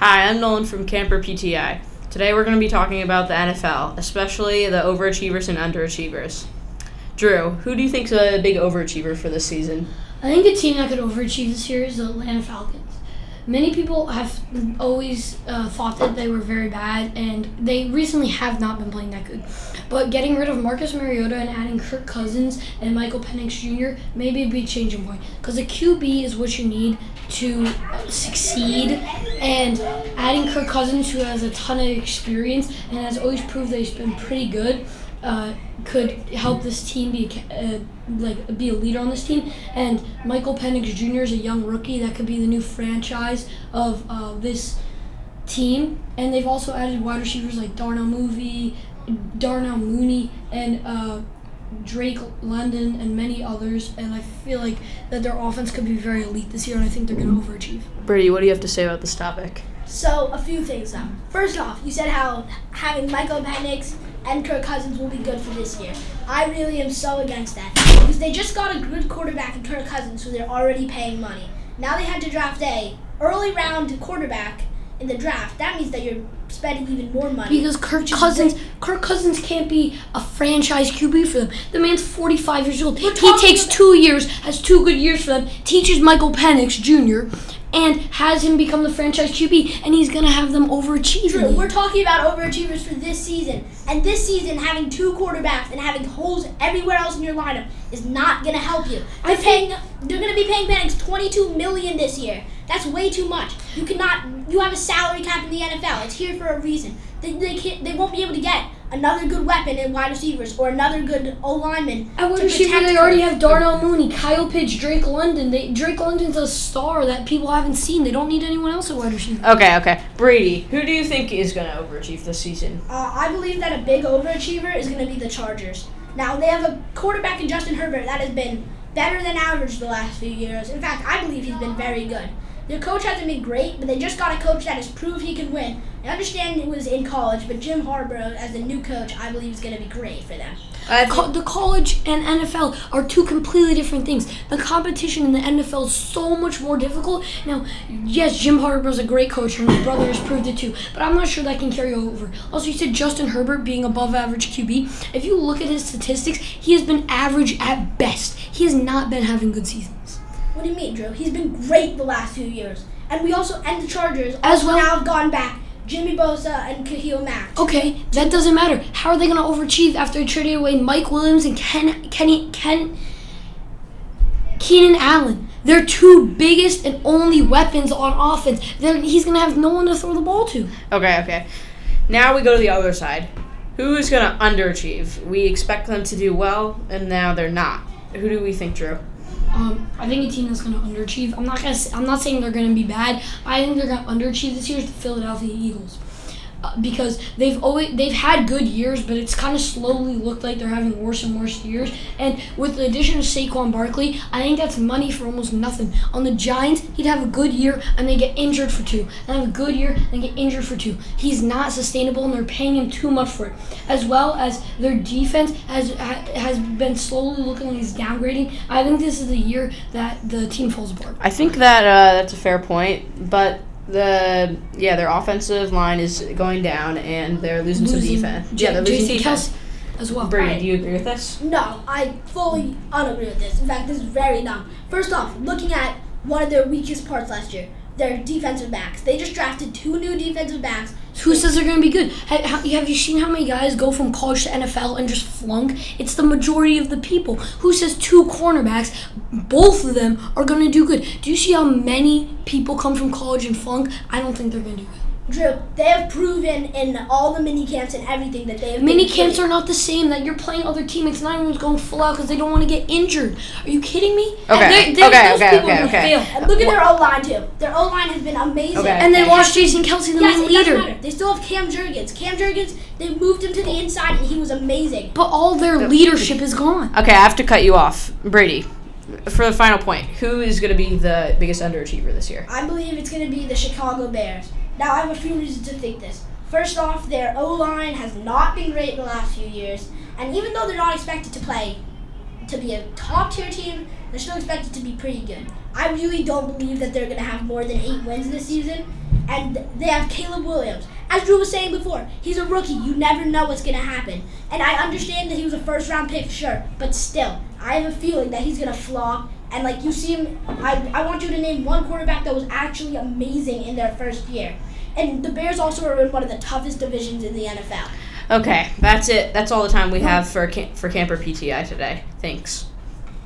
Hi, I'm Nolan from Camper PTI. Today we're going to be talking about the NFL, especially the overachievers and underachievers. Drew, who do you think is a big overachiever for this season? I think a team that could overachieve this year is the Atlanta Falcons. Many people have always thought that they were very bad, and they recently have not been playing that good. But getting rid of Marcus Mariota and adding Kirk Cousins and Michael Penix Jr. may be a big changing point. Because a QB is what you need to succeed, and adding Kirk Cousins, who has a ton of experience and has always proved that he's been pretty good, could help this team be a leader on this team. And Michael Penix Jr. is a young rookie that could be the new franchise of this team. And they've also added wide receivers like Darnell Mooney, and Drake London, and many others. And I feel like that their offense could be very elite this year, and I think they're going to overachieve. Brady, what do you have to say about this topic? So, a few things now. First off, you said how having Michael Penix and Kirk Cousins will be good for this year. I really am so against that, because they just got a good quarterback in Kirk Cousins, so they're already paying money. Now they had to draft a early round quarterback in the draft. That means that you're spending even more money. Because Kirk Cousins can't be a franchise QB for them. The man's 45 years old. He takes 2 years, has 2 good years for them, teaches Michael Penix Jr., and has him become the franchise QB, and he's going to have them overachieve. True. We're talking about overachievers for this season. And this season, having 2 quarterbacks and having holes everywhere else in your lineup is not going to help you. They're going to be paying Penix $22 million this year. That's way too much. You have a salary cap in the NFL. It's here for a reason. They won't be able to get another good weapon in wide receivers or another good O-lineman. At wide receiver, they already have Darnell Mooney, Kyle Pitts, Drake London. Drake London's a star that people haven't seen. They don't need anyone else at wide receiver. Okay. Brady, who do you think is going to overachieve this season? I believe that a big overachiever is going to be the Chargers. Now, they have a quarterback in Justin Herbert that has been better than average the last few years. In fact, I believe he's been very good. Their coach hasn't been great, but they just got a coach that has proved he can win. I understand it was in college, but Jim Harbaugh, as the new coach, I believe is going to be great for them. The college and NFL are 2 completely different things. The competition in the NFL is so much more difficult. Now, yes, Jim Harbaugh's a great coach, and his brother has proved it too, but I'm not sure that can carry over. Also, you said Justin Herbert being above average QB. If you look at his statistics, he has been average at best. He has not been having good seasons. What do you mean, Drew? He's been great the last few years. And the Chargers now have gone back Jimmy Bosa and Khalil Mack. Okay, that doesn't matter. How are they going to overachieve after they traded away Mike Williams and Keenan Allen? They're 2 biggest and only weapons on offense. He's going to have no one to throw the ball to. Okay. Now we go to the other side. Who is going to underachieve? We expect them to do well, and now they're not. Who do we think, Drew? I think a team that's going to underachieve. I'm not saying they're going to be bad. I think they're going to underachieve this year is the Philadelphia Eagles, because they've had good years, but it's kind of slowly looked like they're having worse and worse years. And with the addition of Saquon Barkley, I think that's money for almost nothing. On the Giants, he'd have a good year and they get injured for 2. And have a good year and get injured for 2. He's not sustainable, and they're paying him too much for it. As well as their defense has been slowly looking like it's downgrading. I think this is the year that the team falls apart. I think that that's a fair point, but their offensive line is going down, and they're losing some defense. They're losing defense as well. Brady, do you agree with this? No, I fully unagree with this. In fact, this is very dumb. First off, looking at one of their weakest parts last year, their defensive backs. They just drafted 2 new defensive backs. Who says they're going to be good? Have you seen how many guys go from college to NFL and just flunk? It's the majority of the people. Who says 2 cornerbacks, both of them, are going to do good? Do you see how many people come from college and flunk? I don't think they're going to do good. Drew, they have proven in all the mini camps and everything that they have. Mini camps are not the same. That you're playing other teammates. Not everyone's going full out because they don't want to get injured. Are you kidding me? Okay. And look at their O-line too. Their O-line has been amazing. Okay. And they lost Jason Kelsey, the main leader. Doesn't matter. They still have Cam Jurgens. They moved him to the inside, and he was amazing. But all their leadership is gone. Okay, I have to cut you off, Brady. For the final point, who is going to be the biggest underachiever this year? I believe it's going to be the Chicago Bears. Now, I have a few reasons to think this. First off, their O-line has not been great the last few years. And even though they're not expected to be a top-tier team, they're still expected to be pretty good. I really don't believe that they're going to have more than 8 wins this season. and they have Caleb Williams. As Drew was saying before, he's a rookie. You never know what's going to happen. And I understand that he was a first-round pick, sure, but still, I have a feeling that he's going to flop. And like you see him, I want you to name one quarterback that was actually amazing in their first year. And the Bears also are in one of the toughest divisions in the NFL. Okay, that's it. That's all the time we have for Camper PTI today. Thanks.